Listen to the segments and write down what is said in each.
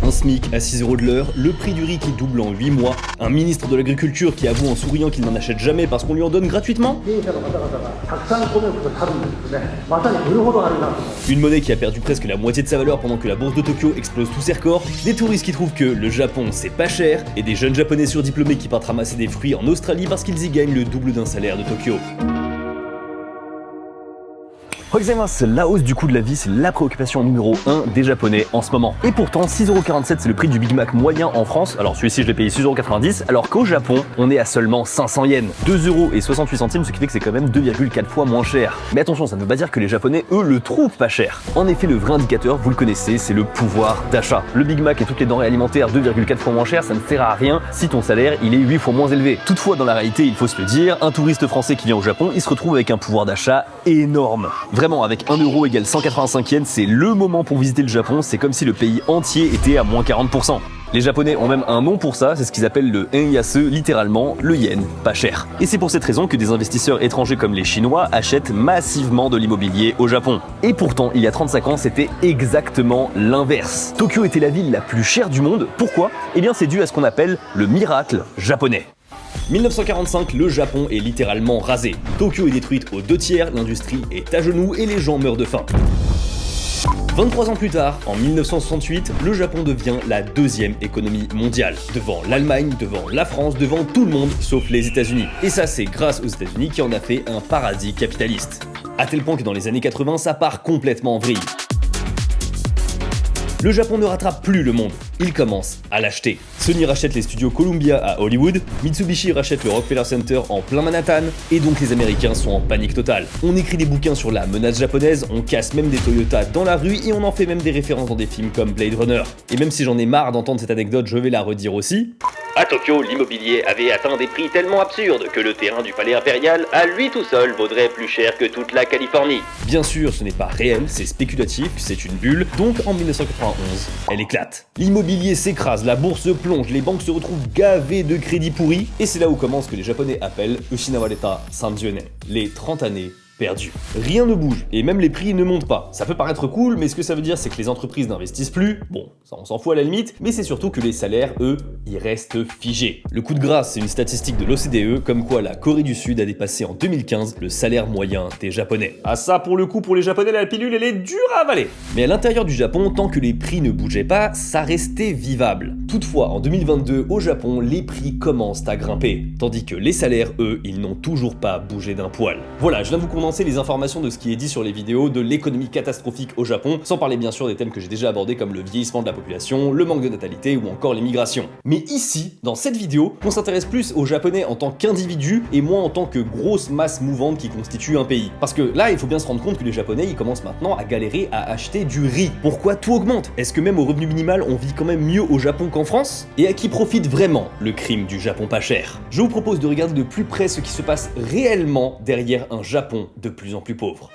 Un SMIC à 6 € de l'heure, le prix du riz qui double en 8 mois, un ministre de l'Agriculture qui avoue en souriant qu'il n'en achète jamais parce qu'on lui en donne gratuitement, une monnaie qui a perdu presque la moitié de sa valeur pendant que la bourse de Tokyo explose tous ses records, des touristes qui trouvent que le Japon c'est pas cher, et des jeunes japonais surdiplômés qui partent ramasser des fruits en Australie parce qu'ils y gagnent le double d'un salaire de Tokyo. La hausse du coût de la vie, c'est la préoccupation numéro 1 des Japonais en ce moment. Et pourtant, 6,47 € c'est le prix du Big Mac moyen en France. Alors celui-ci, je l'ai payé 6,90 €, alors qu'au Japon, on est à seulement 500 yens. 2,68 €, ce qui fait que c'est quand même 2,4 fois moins cher. Mais attention, ça ne veut pas dire que les Japonais, eux, le trouvent pas cher. En effet, le vrai indicateur, vous le connaissez, c'est le pouvoir d'achat. Le Big Mac et toutes les denrées alimentaires 2,4 fois moins cher, ça ne sert à rien si ton salaire, il est 8 fois moins élevé. Toutefois, dans la réalité, il faut se le dire, un touriste français qui vient au Japon, il se retrouve avec un pouvoir d'achat énorme. Vraiment, avec 1 € égale 185 yens, c'est le moment pour visiter le Japon, c'est comme si le pays entier était à moins 40%. Les Japonais ont même un nom pour ça, c'est ce qu'ils appellent le yen-yase, littéralement le yen pas cher. Et c'est pour cette raison que des investisseurs étrangers comme les Chinois achètent massivement de l'immobilier au Japon. Et pourtant, il y a 35 ans, c'était exactement l'inverse. Tokyo était la ville la plus chère du monde. Pourquoi ? Eh bien, c'est dû à ce qu'on appelle le miracle japonais. 1945, le Japon est littéralement rasé. Tokyo est détruite aux 2/3, l'industrie est à genoux et les gens meurent de faim. 23 ans plus tard, en 1968, le Japon devient la deuxième économie mondiale, devant l'Allemagne, devant la France, devant tout le monde sauf les États-Unis. Et ça, c'est grâce aux États-Unis qui en a fait un paradis capitaliste. À tel point que dans les années 80, ça part complètement en vrille. Le Japon ne rattrape plus le monde, il commence à l'acheter. Sony rachète les studios Columbia à Hollywood, Mitsubishi rachète le Rockefeller Center en plein Manhattan, et donc les Américains sont en panique totale. On écrit des bouquins sur la menace japonaise, on casse même des Toyota dans la rue et on en fait même des références dans des films comme Blade Runner. Et même si j'en ai marre d'entendre cette anecdote, je vais la redire aussi. À Tokyo, l'immobilier avait atteint des prix tellement absurdes que le terrain du palais impérial, à lui tout seul, vaudrait plus cher que toute la Californie. Bien sûr, ce n'est pas réel, c'est spéculatif, c'est une bulle, donc en 1991, elle éclate. L'immobilier s'écrase, la bourse plonge, les banques se retrouvent gavées de crédits pourris, et c'est là où commence ce que les Japonais appellent Ushinawareta Sanjunen, les 30 années perdu. Rien ne bouge, et même les prix ne montent pas. Ça peut paraître cool, mais ce que ça veut dire, c'est que les entreprises n'investissent plus. Bon, ça on s'en fout à la limite, mais c'est surtout que les salaires, eux, ils restent figés. Le coup de grâce, c'est une statistique de l'OCDE, comme quoi la Corée du Sud a dépassé en 2015 le salaire moyen des Japonais. Ah ça, pour le coup, pour les Japonais, la pilule, elle est dure à avaler. Mais à l'intérieur du Japon, tant que les prix ne bougeaient pas, ça restait vivable. Toutefois, en 2022, au Japon, les prix commencent à grimper, tandis que les salaires, eux, ils n'ont toujours pas bougé d'un poil. Voilà, je viens de vous condenser les informations de ce qui est dit sur les vidéos de l'économie catastrophique au Japon, sans parler bien sûr des thèmes que j'ai déjà abordés comme le vieillissement de la population, le manque de natalité ou encore l'immigration. Mais ici, dans cette vidéo, on s'intéresse plus aux Japonais en tant qu'individus et moins en tant que grosse masse mouvante qui constitue un pays. Parce que là, il faut bien se rendre compte que les Japonais, ils commencent maintenant à galérer à acheter du riz. Pourquoi tout augmente? Est-ce que même au revenu minimal, on vit quand même mieux au Japon qu'en France? Et à qui profite vraiment le crime du Japon pas cher? Je vous propose de regarder de plus près ce qui se passe réellement derrière un Japon de plus en plus pauvre.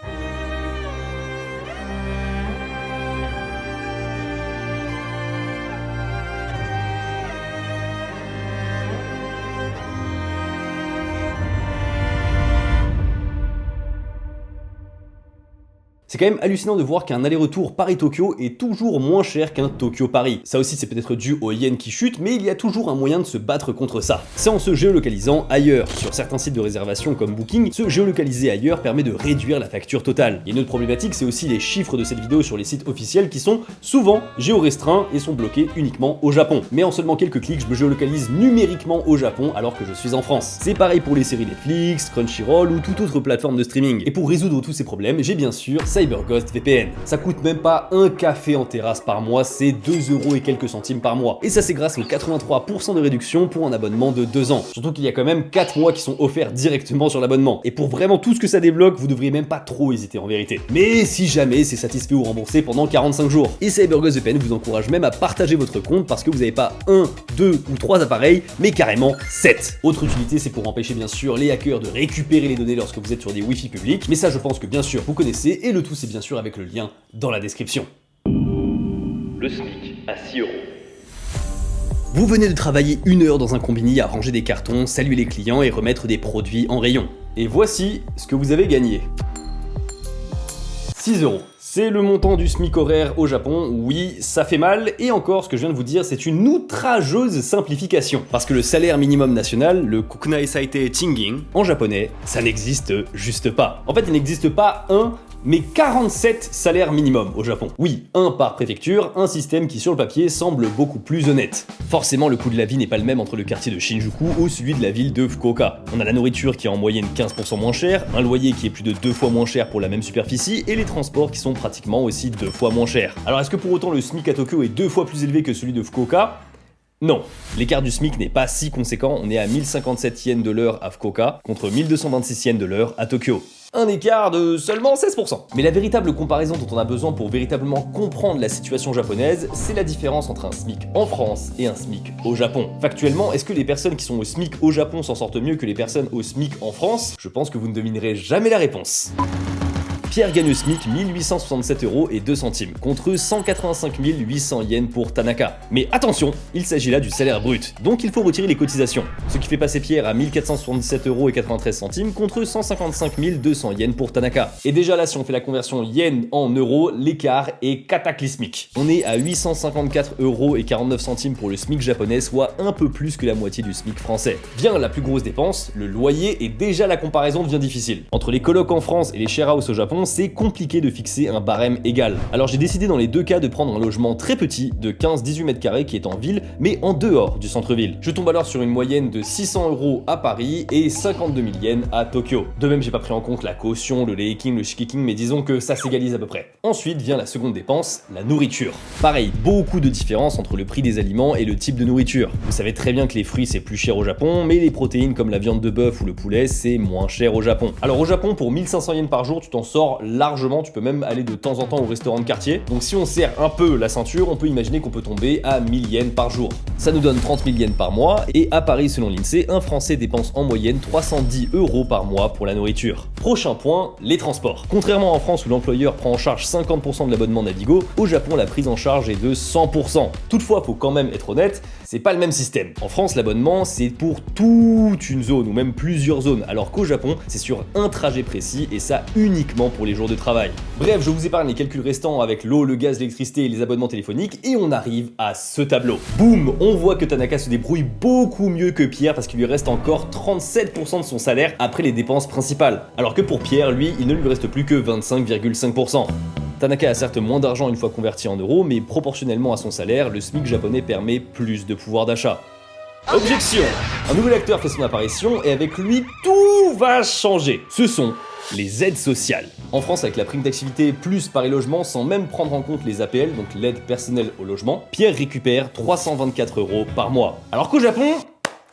C'est quand même hallucinant de voir qu'un aller-retour Paris-Tokyo est toujours moins cher qu'un Tokyo-Paris. Ça aussi c'est peut-être dû au yen qui chute, mais il y a toujours un moyen de se battre contre ça. C'est en se géolocalisant ailleurs. Sur certains sites de réservation comme Booking, se géolocaliser ailleurs permet de réduire la facture totale. Et une autre problématique, c'est aussi les chiffres de cette vidéo sur les sites officiels qui sont souvent géorestreints et sont bloqués uniquement au Japon. Mais en seulement quelques clics, je me géolocalise numériquement au Japon alors que je suis en France. C'est pareil pour les séries Netflix, Crunchyroll ou toute autre plateforme de streaming. Et pour résoudre tous ces problèmes, j'ai bien sûr CyberGhost VPN. Ça coûte même pas un café en terrasse par mois, c'est 2 € et quelques centimes par mois. Et ça c'est grâce aux 83% de réduction pour un abonnement de 2 ans. Surtout qu'il y a quand même 4 mois qui sont offerts directement sur l'abonnement. Et pour vraiment tout ce que ça débloque, vous devriez même pas trop hésiter en vérité. Mais si jamais c'est satisfait ou remboursé pendant 45 jours. Et CyberGhost VPN vous encourage même à partager votre compte parce que vous n'avez pas 1, 2 ou 3 appareils, mais carrément 7. Autre utilité, c'est pour empêcher bien sûr les hackers de récupérer les données lorsque vous êtes sur des Wi-Fi publics. Mais ça je pense que bien sûr vous connaissez, et le tout c'est bien sûr avec le lien dans la description. Le SMIC à 6 €. Vous venez de travailler 1 heure dans un combini à ranger des cartons, saluer les clients et remettre des produits en rayon. Et voici ce que vous avez gagné. 6 €. C'est le montant du SMIC horaire au Japon, oui, ça fait mal, et encore, ce que je viens de vous dire, c'est une outrageuse simplification. Parce que le salaire minimum national, le Kukunai Saite Chingin, en japonais, ça n'existe juste pas. En fait, il n'existe pas un, mais 47 salaires minimum au Japon. Oui, un par préfecture, un système qui sur le papier semble beaucoup plus honnête. Forcément, le coût de la vie n'est pas le même entre le quartier de Shinjuku ou celui de la ville de Fukuoka. On a la nourriture qui est en moyenne 15% moins chère, un loyer qui est plus de 2 fois moins cher pour la même superficie, et les transports qui sont pratiquement aussi 2 fois moins chers. Alors est-ce que pour autant le SMIC à Tokyo est 2 fois plus élevé que celui de Fukuoka ? Non, l'écart du SMIC n'est pas si conséquent, on est à 1057 yens de l'heure à Fukuoka contre 1226 yens de l'heure à Tokyo. Un écart de seulement 16%. Mais la véritable comparaison dont on a besoin pour véritablement comprendre la situation japonaise, c'est la différence entre un SMIC en France et un SMIC au Japon. Factuellement, est-ce que les personnes qui sont au SMIC au Japon s'en sortent mieux que les personnes au SMIC en France ? Je pense que vous ne devinerez jamais la réponse. Pierre gagne au SMIC 1867 € et 2 centimes, contre 185 800 yens pour Tanaka. Mais attention, il s'agit là du salaire brut, donc il faut retirer les cotisations. Ce qui fait passer Pierre à 1477 € et 93 centimes contre 155 200 yens pour Tanaka. Et déjà là, si on fait la conversion yen en euros, l'écart est cataclysmique. On est à 854 € et 49 centimes pour le SMIC japonais, soit un peu plus que la moitié du SMIC français. Vient la plus grosse dépense, le loyer, et déjà la comparaison devient difficile. Entre les colocs en France et les share house au Japon, c'est compliqué de fixer un barème égal. Alors j'ai décidé dans les deux cas de prendre un logement très petit de 15-18 mètres carrés qui est en ville, mais en dehors du centre-ville. Je tombe alors sur une moyenne de 600 € à Paris et 52 000 yens à Tokyo. De même, j'ai pas pris en compte la caution, le leiking, le shikiking, mais disons que ça s'égalise à peu près. Ensuite vient la seconde dépense, la nourriture. Pareil, beaucoup de différence entre le prix des aliments et le type de nourriture. Vous savez très bien que les fruits c'est plus cher au Japon, mais les protéines comme la viande de bœuf ou le poulet c'est moins cher au Japon. Alors au Japon, pour 1500 yens par jour, tu t'en sors largement, tu peux même aller de temps en temps au restaurant de quartier. Donc si on serre un peu la ceinture, on peut imaginer qu'on peut tomber à 1000 yens par jour. Ça nous donne 30 000 yens par mois, et à Paris, selon l'INSEE, un Français dépense en moyenne 310 € par mois pour la nourriture. Prochain point, les transports. Contrairement en France où l'employeur prend en charge 50% de l'abonnement Navigo, au Japon la prise en charge est de 100%. Toutefois, faut quand même être honnête, c'est pas le même système. En France, l'abonnement c'est pour toute une zone ou même plusieurs zones, alors qu'au Japon, c'est sur un trajet précis et ça uniquement pour les jours de travail. Bref, je vous épargne les calculs restants avec l'eau, le gaz, l'électricité et les abonnements téléphoniques et on arrive à ce tableau. Boum, on voit que Tanaka se débrouille beaucoup mieux que Pierre parce qu'il lui reste encore 37% de son salaire après les dépenses principales. Alors que pour Pierre, lui, il ne lui reste plus que 25,5%. Tanaka a certes moins d'argent une fois converti en euros, mais proportionnellement à son salaire, le SMIC japonais permet plus de pouvoir d'achat. Objection! Un nouvel acteur fait son apparition et avec lui, tout va changer. Ce sont les aides sociales. En France, avec la prime d'activité plus Paris Logement, sans même prendre en compte les APL, donc l'aide personnelle au logement, Pierre récupère 324 € par mois. Alors qu'au Japon,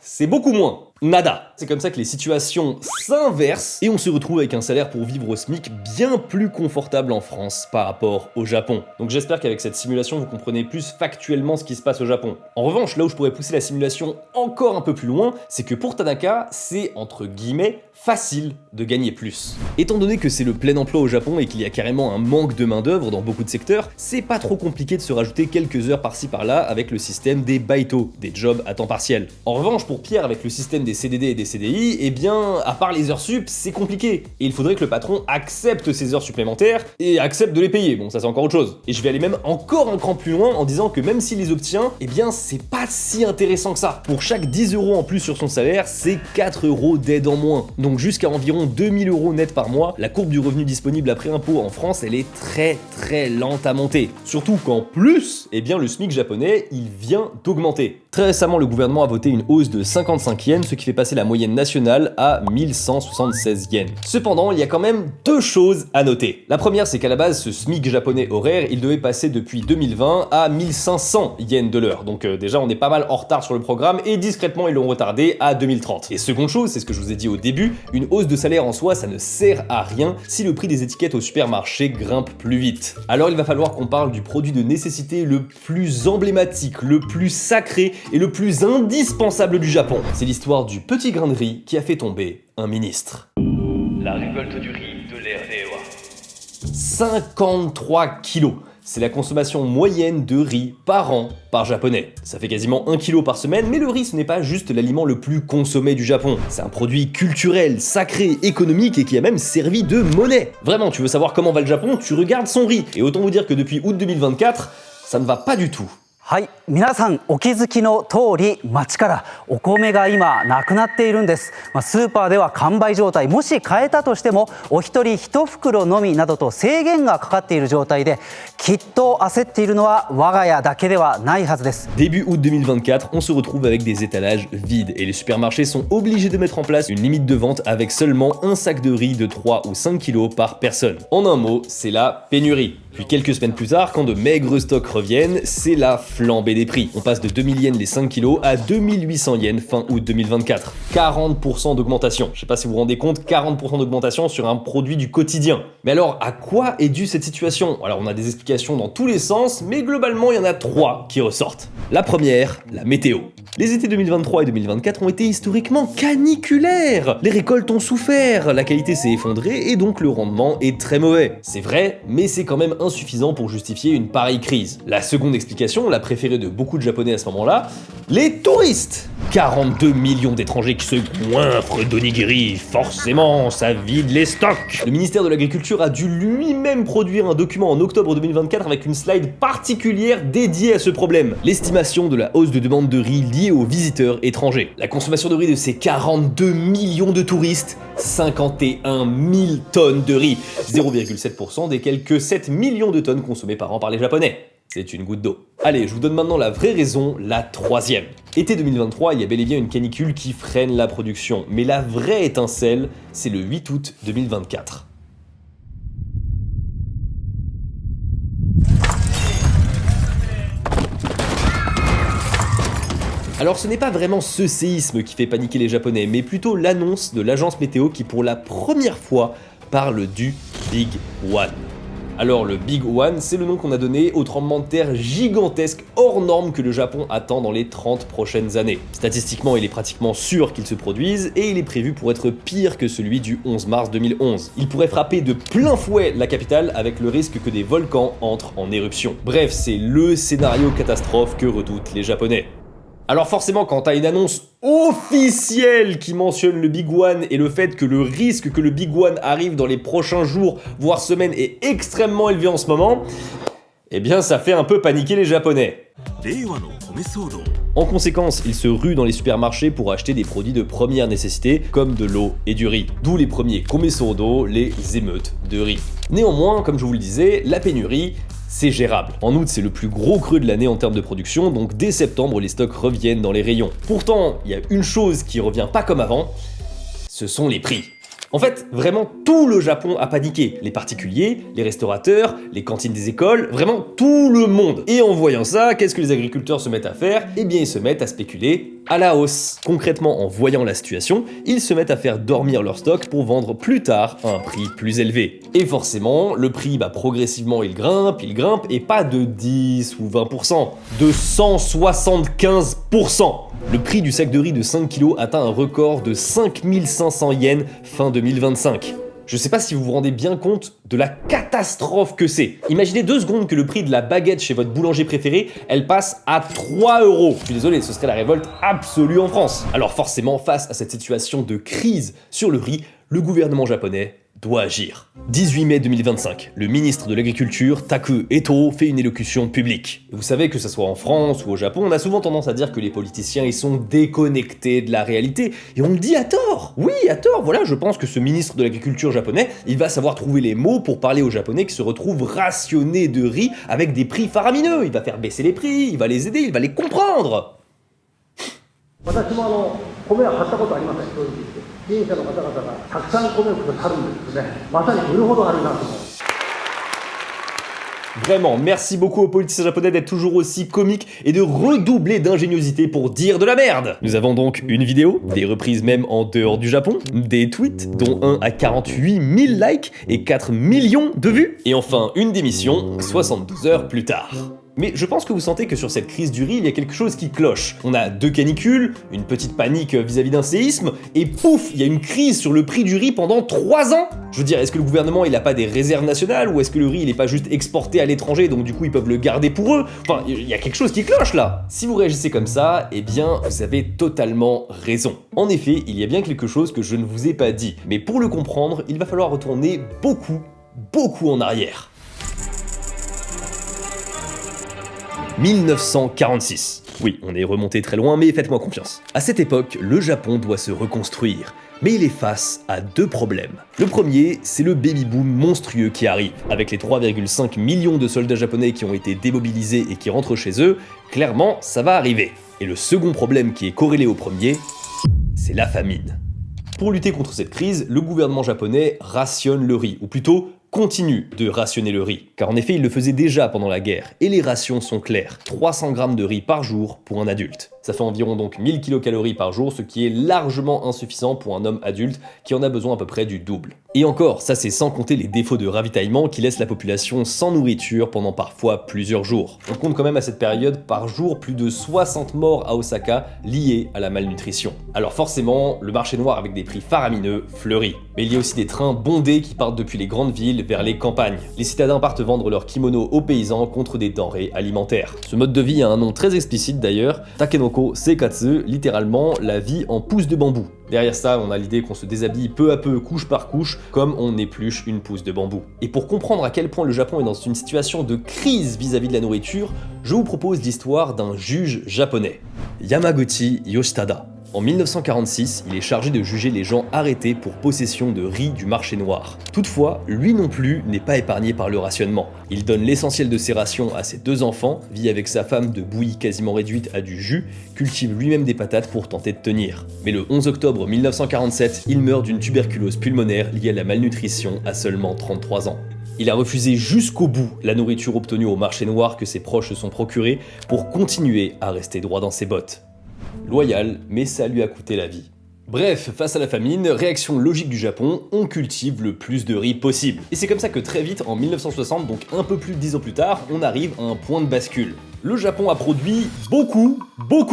c'est beaucoup moins. Nada. C'est comme ça que les situations s'inversent et on se retrouve avec un salaire pour vivre au SMIC bien plus confortable en France par rapport au Japon. Donc j'espère qu'avec cette simulation vous comprenez plus factuellement ce qui se passe au Japon. En revanche, là où je pourrais pousser la simulation encore un peu plus loin, c'est que pour Tanaka, c'est entre guillemets facile de gagner plus. Étant donné que c'est le plein emploi au Japon et qu'il y a carrément un manque de main d'œuvre dans beaucoup de secteurs, c'est pas trop compliqué de se rajouter quelques heures par-ci par-là avec le système des baito, des jobs à temps partiel. En revanche, pour Pierre, avec le système des CDD et des CDI, eh bien, à part les heures sup, c'est compliqué. Et il faudrait que le patron accepte ces heures supplémentaires et accepte de les payer. Bon, ça c'est encore autre chose. Et je vais aller même encore un cran plus loin en disant que même s'il les obtient, eh bien, c'est pas si intéressant que ça. Pour chaque 10 € en plus sur son salaire, c'est 4 € d'aide en moins. Donc jusqu'à environ 2000 € net par mois, la courbe du revenu disponible après impôt en France, elle est très lente à monter. Surtout qu'en plus, eh bien, le SMIC japonais, il vient d'augmenter. Très récemment, le gouvernement a voté une hausse de 55 yens, ce qui fait passer la moyenne nationale à 1176 yens. Cependant, il y a quand même deux choses à noter. La première, c'est qu'à la base, ce SMIC japonais horaire, il devait passer depuis 2020 à 1500 yens de l'heure. Donc déjà, on est pas mal en retard sur le programme et discrètement, ils l'ont retardé à 2030. Et seconde chose, c'est ce que je vous ai dit au début, une hausse de salaire en soi, ça ne sert à rien si le prix des étiquettes au supermarché grimpe plus vite. Alors il va falloir qu'on parle du produit de nécessité le plus emblématique, le plus sacré et le plus indispensable du Japon. C'est l'histoire du petit grain de riz qui a fait tomber un ministre. La récolte du riz de l'ère Heiwa. 53 kilos. c'est la consommation moyenne de riz par an par japonais. Ça fait quasiment 1 kg par semaine, mais le riz ce n'est pas juste l'aliment le plus consommé du Japon. C'est un produit culturel, sacré, économique et qui a même servi de monnaie. Vraiment, tu veux savoir comment va le Japon, tu regardes son riz. Et autant vous dire que depuis août 2024, ça ne va pas du tout. はい、皆さんお気づきの通り町からお米が今なくなっているんです。スーパーでは完売状態、もし買えたとしてもお一人一袋のみなどと制限がかかっている状態で、きっと焦っているのは我が家だけではないはずです。Début août 2024, on se retrouve avec des étalages vides et les supermarchés sont obligés de mettre en place une limite de vente avec seulement un sac de riz de 3 ou 5 kg par personne. En un mot, c'est la pénurie. Puis quelques semaines plus tard, quand de maigres stocks reviennent, c'est la flambée des prix. On passe de 2000 yens les 5 kg à 2800 yens fin août 2024. 40% d'augmentation. Je sais pas si vous vous rendez compte, 40% d'augmentation sur un produit du quotidien. Mais alors, à quoi est due cette situation? Alors, on a des explications dans tous les sens, mais globalement, il y en a 3 qui ressortent. La première, la météo. Les étés 2023 et 2024 ont été historiquement caniculaires. Les récoltes ont souffert, la qualité s'est effondrée et donc le rendement est très mauvais. C'est vrai, mais c'est quand même insuffisant pour justifier une pareille crise. La seconde explication, la préférée de beaucoup de Japonais à ce moment-là, les touristes. 42 millions d'étrangers qui se goinfrent d'onigiri, forcément, ça vide les stocks. Le ministère de l'Agriculture a dû lui-même produire un document en octobre 2024 avec une slide particulière dédiée à ce problème. L'estimation de la hausse de demande de riz liée aux visiteurs étrangers. La consommation de riz de ces 42 millions de touristes, 51 000 tonnes de riz, 0,7% des quelques 7 millions de tonnes consommées par an par les Japonais. C'est une goutte d'eau. Allez, je vous donne maintenant la vraie raison, la troisième. Été 2023, il y a bel et bien une canicule qui freine la production, mais la vraie étincelle, c'est le 8 août 2024. Alors ce n'est pas vraiment ce séisme qui fait paniquer les Japonais, mais plutôt l'annonce de l'agence météo qui pour la première fois parle du Big One. Alors le Big One, c'est le nom qu'on a donné au tremblement de terre gigantesque hors norme que le Japon attend dans les 30 prochaines années. Statistiquement, il est pratiquement sûr qu'il se produise et il est prévu pour être pire que celui du 11 mars 2011. Il pourrait frapper de plein fouet la capitale avec le risque que des volcans entrent en éruption. Bref, c'est le scénario catastrophe que redoutent les Japonais. Alors forcément, quand t'as une annonce officielle qui mentionne le Big One et le fait que le risque que le Big One arrive dans les prochains jours, voire semaines, est extrêmement élevé en ce moment, eh bien ça fait un peu paniquer les Japonais. En conséquence, ils se ruent dans les supermarchés pour acheter des produits de première nécessité comme de l'eau et du riz. D'où les premiers komesodo, les émeutes de riz. Néanmoins, comme je vous le disais, la pénurie, c'est gérable. En août, c'est le plus gros creux de l'année en termes de production, donc dès septembre, les stocks reviennent dans les rayons. Pourtant, il y a une chose qui revient pas comme avant, ce sont les prix. En fait, vraiment tout le Japon a paniqué. Les particuliers, les restaurateurs, les cantines des écoles, vraiment tout le monde. Et en voyant ça, qu'est-ce que les agriculteurs se mettent à faire? Eh bien, ils se mettent à spéculer à la hausse. Concrètement, en voyant la situation, ils se mettent à faire dormir leur stock pour vendre plus tard à un prix plus élevé. Et forcément, le prix, progressivement, il grimpe, et pas de 10 ou 20%, de 175%. Le prix du sac de riz de 5 kg atteint un record de 5500 yens fin 2025. Je sais pas si vous vous rendez bien compte de la catastrophe que c'est. Imaginez 2 secondes que le prix de la baguette chez votre boulanger préféré, elle passe à 3 €. Je suis désolé, ce serait la révolte absolue en France. Alors forcément, face à cette situation de crise sur le riz, le gouvernement japonais doit agir. 18 mai 2025, le ministre de l'Agriculture, Taku Eto, fait une élocution publique. Et vous savez que ce soit en France ou au Japon, on a souvent tendance à dire que les politiciens ils sont déconnectés de la réalité. Et on le dit à tort. Oui, à tort. Voilà, je pense que ce ministre de l'Agriculture japonais, il va savoir trouver les mots pour parler aux Japonais qui se retrouvent rationnés de riz avec des prix faramineux. Il va faire baisser les prix, il va les aider, il va les comprendre. Vraiment, merci beaucoup aux politiciens japonais d'être toujours aussi comiques et de redoubler d'ingéniosité pour dire de la merde. Nous avons donc une vidéo, des reprises même en dehors du Japon, des tweets, dont un à 48 000 likes et 4 millions de vues, et enfin une démission 72 heures plus tard. Mais je pense que vous sentez que sur cette crise du riz, il y a quelque chose qui cloche. On a 2 canicules, une petite panique vis-à-vis d'un séisme, et pouf, il y a une crise sur le prix du riz pendant 3 ans. Je veux dire, est-ce que le gouvernement il a pas des réserves nationales, ou est-ce que le riz il est pas juste exporté à l'étranger, donc du coup ils peuvent le garder pour eux? Enfin, il y a quelque chose qui cloche là. Si vous réagissez comme ça, eh bien vous avez totalement raison. En effet, il y a bien quelque chose que je ne vous ai pas dit, mais pour le comprendre, il va falloir retourner beaucoup en arrière. 1946. Oui, on est remonté très loin, mais faites-moi confiance. À cette époque, le Japon doit se reconstruire. Mais il est face à 2 problèmes. Le premier, c'est le baby-boom monstrueux qui arrive. Avec les 3,5 millions de soldats japonais qui ont été démobilisés et qui rentrent chez eux, clairement, ça va arriver. Et le second problème qui est corrélé au premier, c'est la famine. Pour lutter contre cette crise, le gouvernement japonais rationne le riz, ou plutôt continue de rationner le riz, car en effet il le faisait déjà pendant la guerre, et les rations sont claires, 300 grammes de riz par jour pour un adulte. Ça fait environ donc 1000 kcal par jour, ce qui est largement insuffisant pour un homme adulte qui en a besoin à peu près du double. Et encore, ça c'est sans compter les défauts de ravitaillement qui laissent la population sans nourriture pendant parfois plusieurs jours. On compte quand même à cette période par jour plus de 60 morts à Osaka liés à la malnutrition. Alors forcément, le marché noir avec des prix faramineux fleurit. Mais il y a aussi des trains bondés qui partent depuis les grandes villes vers les campagnes. Les citadins partent vendre leurs kimonos aux paysans contre des denrées alimentaires. Ce mode de vie a un nom très explicite d'ailleurs, Takenoko Seikatsu, littéralement la vie en pousse de bambou. Derrière ça, on a l'idée qu'on se déshabille peu à peu, couche par couche, comme on épluche une pousse de bambou. Et pour comprendre à quel point le Japon est dans une situation de crise vis-à-vis de la nourriture, je vous propose l'histoire d'un juge japonais, Yamaguchi Yoshitada. En 1946, il est chargé de juger les gens arrêtés pour possession de riz du marché noir. Toutefois, lui non plus n'est pas épargné par le rationnement. Il donne l'essentiel de ses rations à ses 2 enfants, vit avec sa femme de bouillie quasiment réduite à du jus, cultive lui-même des patates pour tenter de tenir. Mais le 11 octobre 1947, il meurt d'une tuberculose pulmonaire liée à la malnutrition à seulement 33 ans. Il a refusé jusqu'au bout la nourriture obtenue au marché noir que ses proches se sont procurés pour continuer à rester droit dans ses bottes. Loyal, mais ça lui a coûté la vie. Bref, face à la famine, réaction logique du Japon, on cultive le plus de riz possible. Et c'est comme ça que très vite, en 1960, donc un peu plus de 10 ans plus tard, on arrive à un point de bascule. Le Japon a produit beaucoup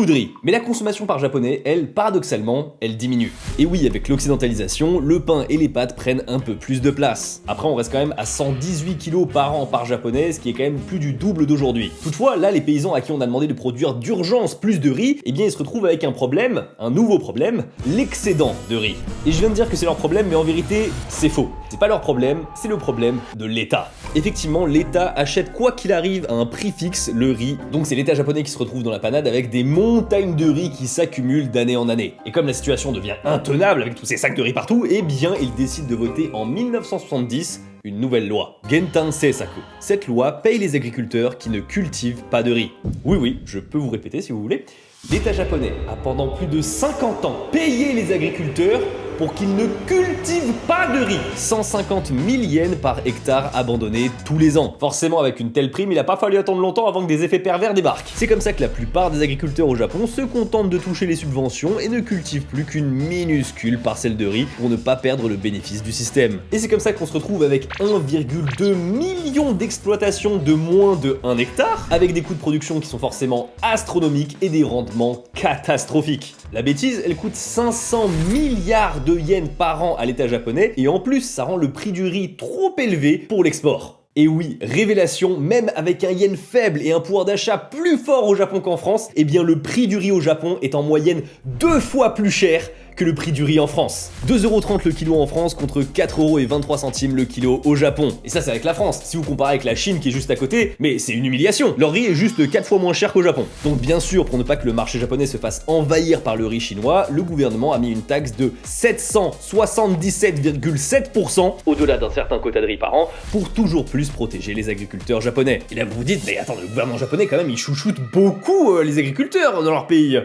de riz. Mais la consommation par japonais, elle, paradoxalement, elle diminue. Et oui, avec l'occidentalisation, le pain et les pâtes prennent un peu plus de place. Après, on reste quand même à 118 kg par an par japonais, ce qui est quand même plus du double d'aujourd'hui. Toutefois, là, les paysans à qui on a demandé de produire d'urgence plus de riz, eh bien ils se retrouvent avec un problème, un nouveau problème, l'excédent de riz. Et je viens de dire que c'est leur problème, mais en vérité, c'est faux. C'est pas leur problème, c'est le problème de l'État. Effectivement, l'État achète quoi qu'il arrive à un prix fixe le riz. Donc c'est l'État japonais qui se retrouve dans la panade avec des montagnes de riz qui s'accumulent d'année en année. Et comme la situation devient intenable avec tous ces sacs de riz partout, eh bien il décide de voter en 1970 une nouvelle loi, Gentan Seisaku. Cette loi paye les agriculteurs qui ne cultivent pas de riz. Oui, je peux vous répéter si vous voulez. L'État japonais a pendant plus de 50 ans payé les agriculteurs pour qu'ils ne cultivent pas de riz. 150 000 yens par hectare abandonnés tous les ans. Forcément, avec une telle prime, il n'a pas fallu attendre longtemps avant que des effets pervers débarquent. C'est comme ça que la plupart des agriculteurs au Japon se contentent de toucher les subventions et ne cultivent plus qu'une minuscule parcelle de riz pour ne pas perdre le bénéfice du système. Et c'est comme ça qu'on se retrouve avec 1,2 million d'exploitations de moins de 1 hectare, avec des coûts de production qui sont forcément astronomiques et des rendements catastrophiques. La bêtise, elle coûte 500 milliards de yens par an à l'État japonais, et en plus, ça rend le prix du riz trop élevé pour l'export. Et oui, révélation, même avec un yen faible et un pouvoir d'achat plus fort au Japon qu'en France, eh bien le prix du riz au Japon est en moyenne 2 fois plus cher que le prix du riz en France. 2,30€ le kilo en France contre 4,23€ le kilo au Japon. Et ça c'est avec la France. Si vous comparez avec la Chine qui est juste à côté, mais c'est une humiliation. Leur riz est juste 4 fois moins cher qu'au Japon. Donc bien sûr, pour ne pas que le marché japonais se fasse envahir par le riz chinois, le gouvernement a mis une taxe de 777,7% au-delà d'un certain quota de riz par an pour toujours plus protéger les agriculteurs japonais. Et là vous vous dites, mais attends, le gouvernement japonais quand même il chouchoute beaucoup les agriculteurs dans leur pays.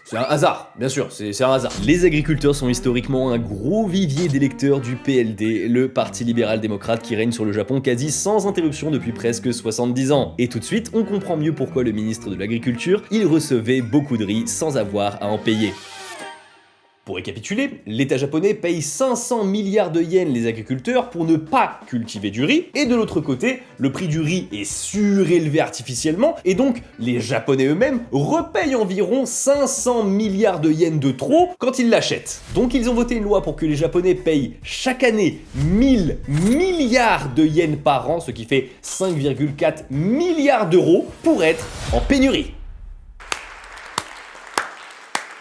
C'est un hasard, bien sûr, c'est un hasard. Les agriculteurs sont historiquement un gros vivier d'électeurs du PLD, le parti libéral-démocrate qui règne sur le Japon quasi sans interruption depuis presque 70 ans. Et tout de suite, on comprend mieux pourquoi le ministre de l'Agriculture, il recevait beaucoup de riz sans avoir à en payer. Pour récapituler, l'État japonais paye 500 milliards de yens les agriculteurs pour ne pas cultiver du riz, et de l'autre côté, le prix du riz est surélevé artificiellement, et donc les Japonais eux-mêmes repayent environ 500 milliards de yens de trop quand ils l'achètent. Donc ils ont voté une loi pour que les Japonais payent chaque année 1000 milliards de yens par an, ce qui fait 5,4 milliards d'euros, pour être en pénurie.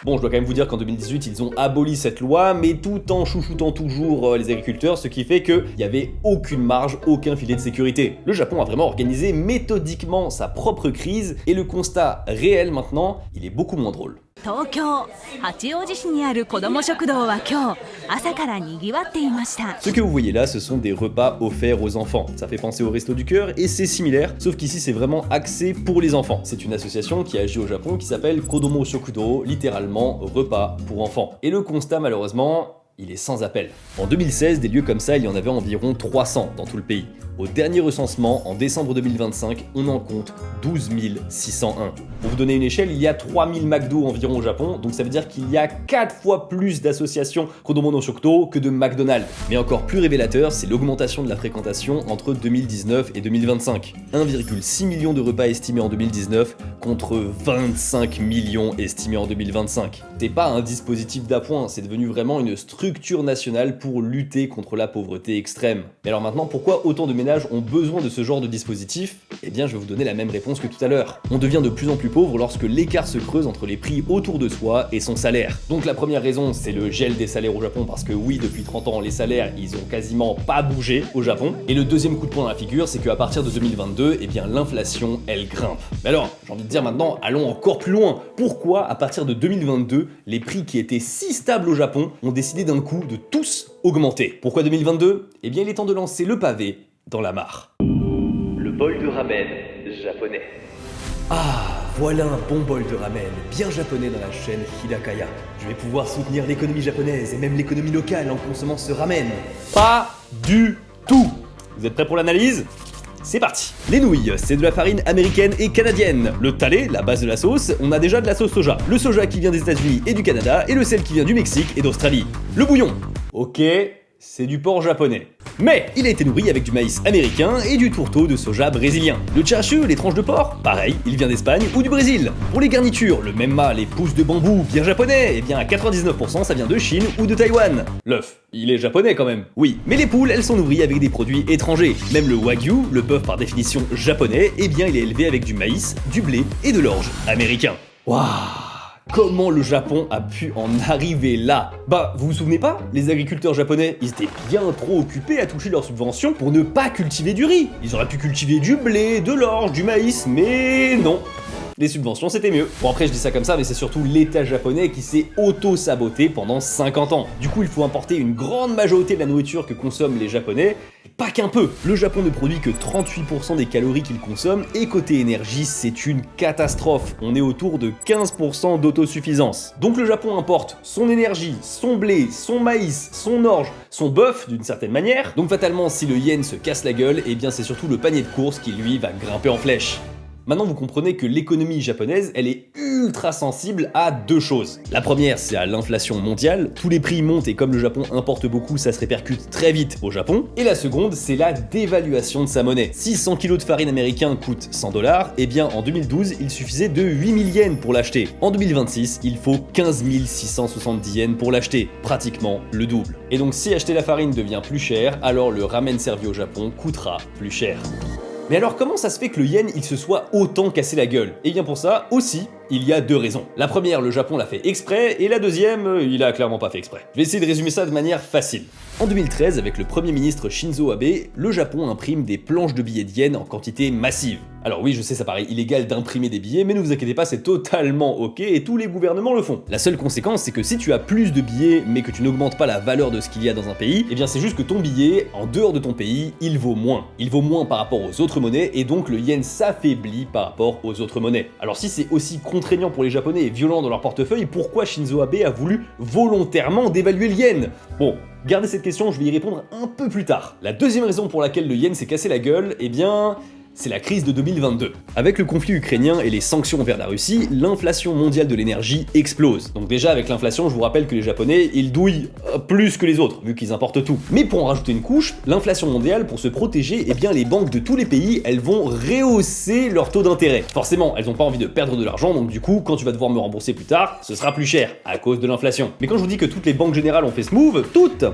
Bon, je dois quand même vous dire qu'en 2018, ils ont aboli cette loi, mais tout en chouchoutant toujours les agriculteurs, ce qui fait qu'il n'y avait aucune marge, aucun filet de sécurité. Le Japon a vraiment organisé méthodiquement sa propre crise, et le constat réel maintenant, il est beaucoup moins drôle. 東京八王子市にある子ども食堂は今日朝からにぎわっていました。 Ce que vous voyez là, ce sont des repas offerts aux enfants. Ça fait penser au Resto du Cœur et c'est similaire, sauf qu'ici c'est vraiment axé pour les enfants. C'est une association qui agit au Japon qui s'appelle Kodomo Shokudo, littéralement repas pour enfants. Et le constat malheureusement, il est sans appel. En 2016, des lieux comme ça, il y en avait environ 300 dans tout le pays. Au dernier recensement, en décembre 2025, on en compte 12 601. Pour vous donner une échelle, il y a 3000 McDo environ au Japon, donc ça veut dire qu'il y a 4 fois plus d'associations Kodomo no Shokudo que de McDonald's. Mais encore plus révélateur, c'est l'augmentation de la fréquentation entre 2019 et 2025. 1,6 million de repas estimés en 2019 contre 25 millions estimés en 2025. C'est pas un dispositif d'appoint, c'est devenu vraiment une structure nationale pour lutter contre la pauvreté extrême. Mais alors maintenant, pourquoi autant de ménages ont besoin de ce genre de dispositif? Eh bien, je vais vous donner la même réponse que tout à l'heure. On devient de plus en plus pauvre lorsque l'écart se creuse entre les prix autour de soi et son salaire. Donc la première raison, c'est le gel des salaires au Japon, parce que oui, depuis 30 ans, les salaires, ils ont quasiment pas bougé au Japon. Et le deuxième coup de poing dans la figure, c'est qu'à partir de 2022, eh bien, l'inflation, elle grimpe. Mais alors, j'ai envie de dire maintenant, allons encore plus loin. Pourquoi, à partir de 2022, les prix qui étaient si stables au Japon ont décidé d'un coup de tous augmenter? Pourquoi 2022? Eh bien, il est temps de lancer le pavé dans la mare. Le bol de ramen japonais. Ah, voilà un bon bol de ramen, bien japonais dans la chaîne Hidakaya. Je vais pouvoir soutenir l'économie japonaise et même l'économie locale en consommant ce ramen. Pas du tout. Vous êtes prêts pour l'analyse? C'est parti. Les nouilles, c'est de la farine américaine et canadienne. Le thalé, la base de la sauce, on a déjà de la sauce soja. Le soja qui vient des États-Unis et du Canada, et le sel qui vient du Mexique et d'Australie. Le bouillon, ok, c'est du porc japonais. Mais il a été nourri avec du maïs américain et du tourteau de soja brésilien. Le chashu, les tranches de porc, pareil, il vient d'Espagne ou du Brésil. Pour les garnitures, le memma, les pousses de bambou, bien japonais, et bien à 99% ça vient de Chine ou de Taïwan. L'œuf, il est japonais quand même. Oui, mais les poules, elles sont nourries avec des produits étrangers. Même le wagyu, le bœuf par définition japonais, eh bien il est élevé avec du maïs, du blé et de l'orge américain. Waouh! Comment le Japon a pu en arriver là? Bah, vous vous souvenez pas? Les agriculteurs japonais, ils étaient bien trop occupés à toucher leurs subventions pour ne pas cultiver du riz. Ils auraient pu cultiver du blé, de l'orge, du maïs, mais non. Les subventions, c'était mieux. Bon, après, je dis ça comme ça, mais c'est surtout l'État japonais qui s'est auto-saboté pendant 50 ans. Du coup, il faut importer une grande majorité de la nourriture que consomment les Japonais, pas qu'un peu. Le Japon ne produit que 38% des calories qu'il consomme, et côté énergie, c'est une catastrophe. On est autour de 15% d'autosuffisance. Donc le Japon importe son énergie, son blé, son maïs, son orge, son bœuf, d'une certaine manière. Donc fatalement, si le yen se casse la gueule, eh bien c'est surtout le panier de courses qui, lui, va grimper en flèche. Maintenant, vous comprenez que l'économie japonaise, elle est ultra sensible à deux choses. La première, c'est à l'inflation mondiale. Tous les prix montent et comme le Japon importe beaucoup, ça se répercute très vite au Japon. Et la seconde, c'est la dévaluation de sa monnaie. Si 100 kg de farine américaine coûte 100 $, eh bien en 2012, il suffisait de 8000 yens pour l'acheter. En 2026, il faut 15 670 yens pour l'acheter, pratiquement le double. Et donc si acheter la farine devient plus cher, alors le ramen servi au Japon coûtera plus cher. Mais alors comment ça se fait que le yen il se soit autant cassé la gueule? Et bien pour ça aussi, il y a deux raisons. La première, le Japon l'a fait exprès, et la deuxième, il a clairement pas fait exprès. Je vais essayer de résumer ça de manière facile. En 2013, avec le premier ministre Shinzo Abe, le Japon imprime des planches de billets de yens en quantité massive. Alors oui, je sais, ça paraît illégal d'imprimer des billets, mais ne vous inquiétez pas, c'est totalement ok et tous les gouvernements le font. La seule conséquence, c'est que si tu as plus de billets, mais que tu n'augmentes pas la valeur de ce qu'il y a dans un pays, eh bien c'est juste que ton billet, en dehors de ton pays, il vaut moins. Il vaut moins par rapport aux autres monnaies, et donc le yen s'affaiblit par rapport aux autres monnaies. Alors si c'est aussi contraignant pour les Japonais et violent dans leur portefeuille, pourquoi Shinzo Abe a voulu volontairement dévaluer le yen? Bon, gardez cette question, je vais y répondre un peu plus tard. La deuxième raison pour laquelle le yen s'est cassé la gueule, eh bien... c'est la crise de 2022. Avec le conflit ukrainien et les sanctions envers la Russie, l'inflation mondiale de l'énergie explose. Donc déjà avec l'inflation, je vous rappelle que les Japonais, ils douillent plus que les autres, vu qu'ils importent tout. Mais pour en rajouter une couche, l'inflation mondiale, pour se protéger, eh bien les banques de tous les pays, elles vont rehausser leur taux d'intérêt. Forcément, elles n'ont pas envie de perdre de l'argent, donc du coup, quand tu vas devoir me rembourser plus tard, ce sera plus cher, à cause de l'inflation. Mais quand je vous dis que toutes les banques générales ont fait ce move, toutes,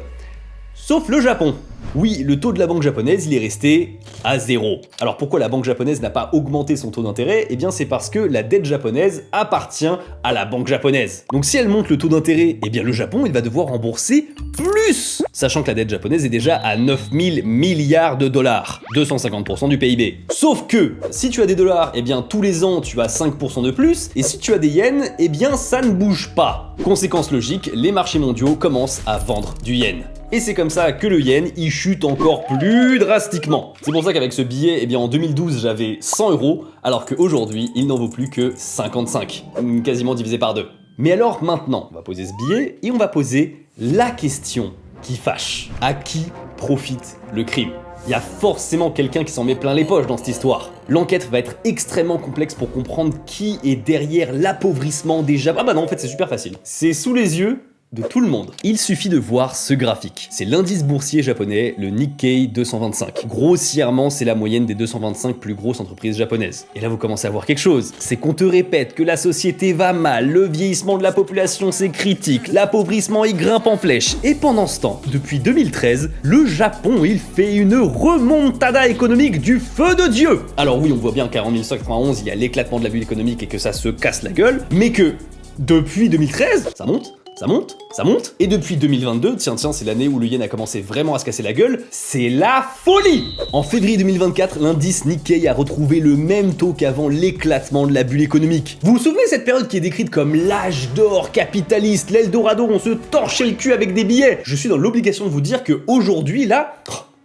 sauf le Japon. Oui, le taux de la banque japonaise, il est resté à 0. Alors pourquoi la banque japonaise n'a pas augmenté son taux d'intérêt? Eh bien c'est parce que la dette japonaise appartient à la banque japonaise. Donc si elle monte le taux d'intérêt, eh bien le Japon, il va devoir rembourser plus, sachant que la dette japonaise est déjà à 9000 milliards de dollars, 250% du PIB. Sauf que, si tu as des dollars, eh bien tous les ans, tu as 5% de plus, et si tu as des yens, eh bien ça ne bouge pas. Conséquence logique, les marchés mondiaux commencent à vendre du yen. Et c'est comme ça que le yen, il chute encore plus drastiquement. C'est pour ça qu'avec ce billet, eh bien en 2012, j'avais 100 €, alors qu'aujourd'hui, il n'en vaut plus que 55, quasiment divisé par 2. Mais alors maintenant, on va poser ce billet et on va poser la question qui fâche. À qui profite le crime? Il y a forcément quelqu'un qui s'en met plein les poches dans cette histoire. L'enquête va être extrêmement complexe pour comprendre qui est derrière l'appauvrissement des Japonais. Ah bah non, en fait c'est super facile. C'est sous les yeux de tout le monde. Il suffit de voir ce graphique. C'est l'indice boursier japonais, le Nikkei 225. Grossièrement, c'est la moyenne des 225 plus grosses entreprises japonaises. Et là, vous commencez à voir quelque chose. C'est qu'on te répète que la société va mal, le vieillissement de la population, c'est critique, l'appauvrissement, il grimpe en flèche. Et pendant ce temps, depuis 2013, le Japon, il fait une remontada économique du feu de Dieu. Alors oui, on voit bien qu'en 1991, il y a l'éclatement de la bulle économique et que ça se casse la gueule, mais que depuis 2013, ça monte. Ça monte, ça monte, et depuis 2022, tiens, c'est l'année où le yen a commencé vraiment à se casser la gueule, c'est la folie! En février 2024, l'indice Nikkei a retrouvé le même taux qu'avant l'éclatement de la bulle économique. Vous vous souvenez de cette période qui est décrite comme l'âge d'or capitaliste, l'Eldorado, on se torchait le cul avec des billets? Je suis dans l'obligation de vous dire que aujourd'hui, là,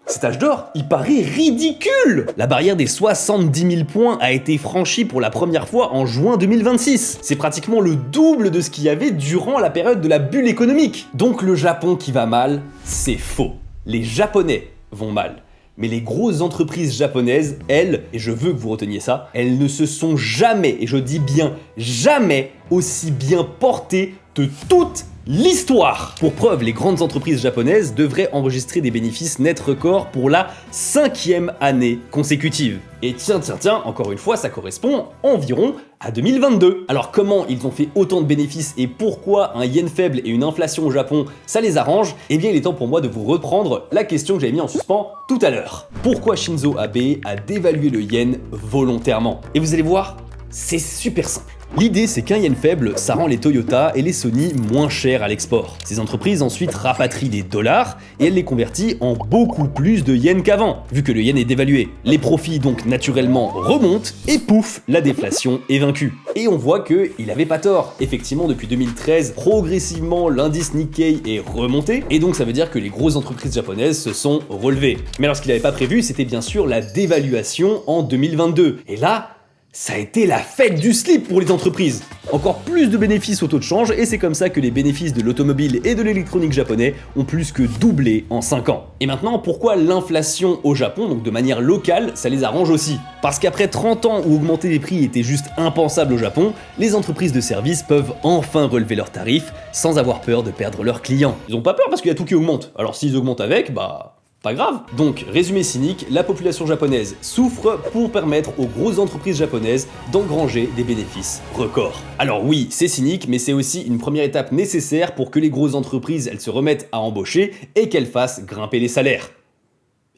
cet âge d'or, il paraît ridicule! La barrière des 70 000 points a été franchie pour la première fois en juin 2026. C'est pratiquement le double de ce qu'il y avait durant la période de la bulle économique. Donc le Japon qui va mal, c'est faux. Les Japonais vont mal. Mais les grosses entreprises japonaises, elles, et je veux que vous reteniez ça, elles ne se sont jamais, et je dis bien jamais, aussi bien portées de toute l'histoire. Pour preuve, les grandes entreprises japonaises devraient enregistrer des bénéfices nets records pour la 5e année consécutive. Et tiens, encore une fois, ça correspond environ à 2022. Alors comment ils ont fait autant de bénéfices et pourquoi un yen faible et une inflation au Japon, ça les arrange? Eh bien, il est temps pour moi de vous reprendre la question que j'avais mis en suspens tout à l'heure. Pourquoi Shinzo Abe a dévalué le yen volontairement? Et vous allez voir, c'est super simple. L'idée, c'est qu'un yen faible, ça rend les Toyota et les Sony moins chers à l'export. Ces entreprises ensuite rapatrient des dollars et elles les convertissent en beaucoup plus de yens qu'avant, vu que le yen est dévalué. Les profits donc naturellement remontent et pouf, la déflation est vaincue. Et on voit qu'il avait pas tort. Effectivement, depuis 2013, progressivement, l'indice Nikkei est remonté et donc ça veut dire que les grosses entreprises japonaises se sont relevées. Mais alors ce qu'il n'avait pas prévu, c'était bien sûr la dévaluation en 2022. Et là, ça a été la fête du slip pour les entreprises. Encore plus de bénéfices au taux de change et c'est comme ça que les bénéfices de l'automobile et de l'électronique japonais ont plus que doublé en 5 ans. Et maintenant, pourquoi l'inflation au Japon, donc de manière locale, ça les arrange aussi? Parce qu'après 30 ans où augmenter les prix était juste impensable au Japon, les entreprises de services peuvent enfin relever leurs tarifs sans avoir peur de perdre leurs clients. Ils ont pas peur parce qu'il y a tout qui augmente. Alors s'ils augmentent avec, pas grave. Donc, résumé cynique, la population japonaise souffre pour permettre aux grosses entreprises japonaises d'engranger des bénéfices records. Alors oui, c'est cynique, mais c'est aussi une première étape nécessaire pour que les grosses entreprises, elles se remettent à embaucher et qu'elles fassent grimper les salaires.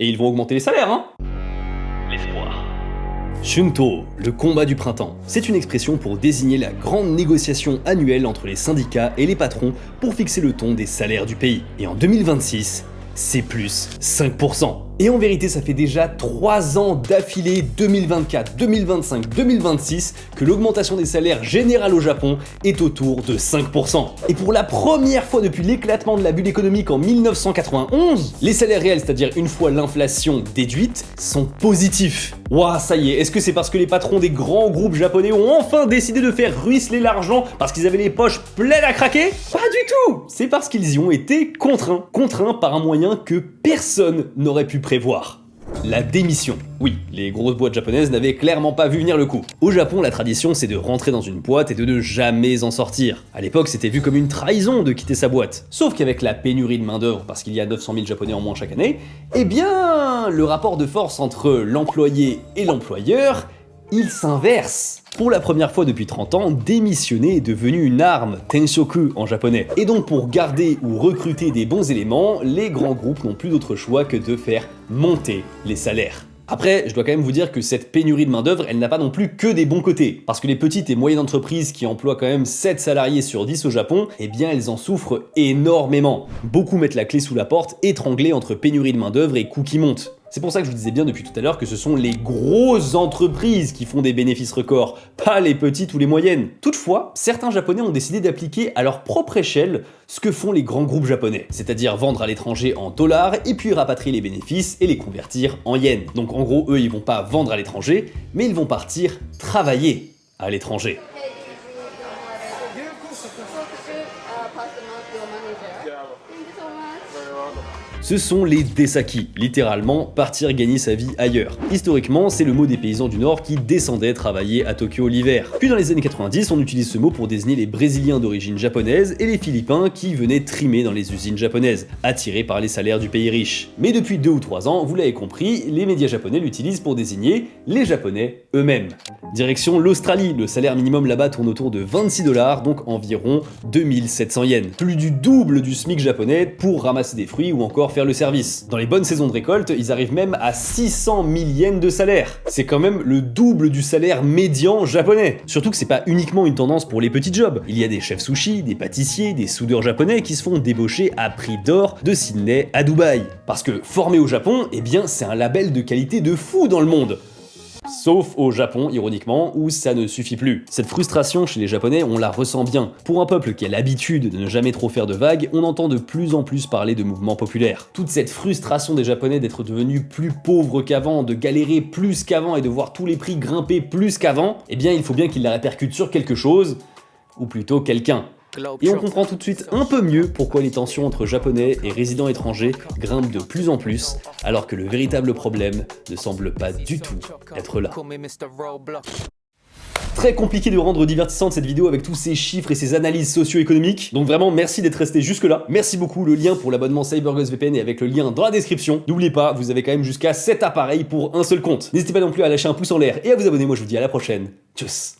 Et ils vont augmenter les salaires, hein? L'espoir. Shunto, le combat du printemps, c'est une expression pour désigner la grande négociation annuelle entre les syndicats et les patrons pour fixer le ton des salaires du pays. Et en 2026, c'est plus 5%. Et en vérité, ça fait déjà 3 ans d'affilée, 2024, 2025, 2026, que l'augmentation des salaires générale au Japon est autour de 5%. Et pour la première fois depuis l'éclatement de la bulle économique en 1991, les salaires réels, c'est-à-dire une fois l'inflation déduite, sont positifs. Ouah, ça y est, est-ce que c'est parce que les patrons des grands groupes japonais ont enfin décidé de faire ruisseler l'argent parce qu'ils avaient les poches pleines à craquer? Pas du tout! C'est parce qu'ils y ont été contraints par un moyen que personne n'aurait pu prévoir. la démission. Oui, les grosses boîtes japonaises n'avaient clairement pas vu venir le coup. Au Japon, la tradition c'est de rentrer dans une boîte et de ne jamais en sortir. À l'époque, c'était vu comme une trahison de quitter sa boîte. Sauf qu'avec la pénurie de main-d'œuvre, parce qu'il y a 900 000 japonais en moins chaque année, eh bien, le rapport de force entre l'employé et l'employeur, il s'inverse. Pour la première fois depuis 30 ans, démissionner est devenu une arme, tenshoku en japonais. Et donc pour garder ou recruter des bons éléments, les grands groupes n'ont plus d'autre choix que de faire monter les salaires. Après, je dois quand même vous dire que cette pénurie de main-d'œuvre, elle n'a pas non plus que des bons côtés. Parce que les petites et moyennes entreprises qui emploient quand même 7 salariés sur 10 au Japon, eh bien elles en souffrent énormément. Beaucoup mettent la clé sous la porte, étranglés entre pénurie de main-d'œuvre et coûts qui montent. C'est pour ça que je vous disais bien depuis tout à l'heure que ce sont les grosses entreprises qui font des bénéfices records, pas les petites ou les moyennes. Toutefois, certains Japonais ont décidé d'appliquer à leur propre échelle ce que font les grands groupes japonais, c'est-à-dire vendre à l'étranger en dollars et puis rapatrier les bénéfices et les convertir en yens. Donc en gros, eux, ils vont pas vendre à l'étranger, mais ils vont partir travailler à l'étranger. Ce sont les Desaki, littéralement partir gagner sa vie ailleurs. Historiquement, c'est le mot des paysans du Nord qui descendaient travailler à Tokyo l'hiver. Puis dans les années 90, on utilise ce mot pour désigner les Brésiliens d'origine japonaise et les Philippins qui venaient trimer dans les usines japonaises, attirés par les salaires du pays riche. Mais depuis 2 ou 3 ans, vous l'avez compris, les médias japonais l'utilisent pour désigner les Japonais eux-mêmes. Direction l'Australie, le salaire minimum là-bas tourne autour de 26 $, donc environ 2700 yens. Plus du double du SMIC japonais pour ramasser des fruits ou encore faire le service. Dans les bonnes saisons de récolte, ils arrivent même à 600 000 yens de salaire. C'est quand même le double du salaire médian japonais. Surtout que c'est pas uniquement une tendance pour les petits jobs. Il y a des chefs sushi, des pâtissiers, des soudeurs japonais qui se font débaucher à prix d'or de Sydney à Dubaï. Parce que formé au Japon, eh bien c'est un label de qualité de fou dans le monde. Sauf au Japon, ironiquement, où ça ne suffit plus. Cette frustration chez les Japonais, on la ressent bien. Pour un peuple qui a l'habitude de ne jamais trop faire de vagues, on entend de plus en plus parler de mouvements populaires. Toute cette frustration des Japonais d'être devenus plus pauvres qu'avant, de galérer plus qu'avant et de voir tous les prix grimper plus qu'avant, eh bien il faut bien qu'ils la répercutent sur quelque chose, ou plutôt quelqu'un. Et on comprend tout de suite un peu mieux pourquoi les tensions entre Japonais et résidents étrangers grimpent de plus en plus, alors que le véritable problème ne semble pas du tout être là. Très compliqué de rendre divertissante cette vidéo avec tous ces chiffres et ces analyses socio-économiques, donc vraiment merci d'être resté jusque là. Merci beaucoup, le lien pour l'abonnement CyberGhost VPN est avec le lien dans la description. N'oubliez pas, vous avez quand même jusqu'à 7 appareils pour un seul compte. N'hésitez pas non plus à lâcher un pouce en l'air et à vous abonner, moi je vous dis à la prochaine. Tchuss.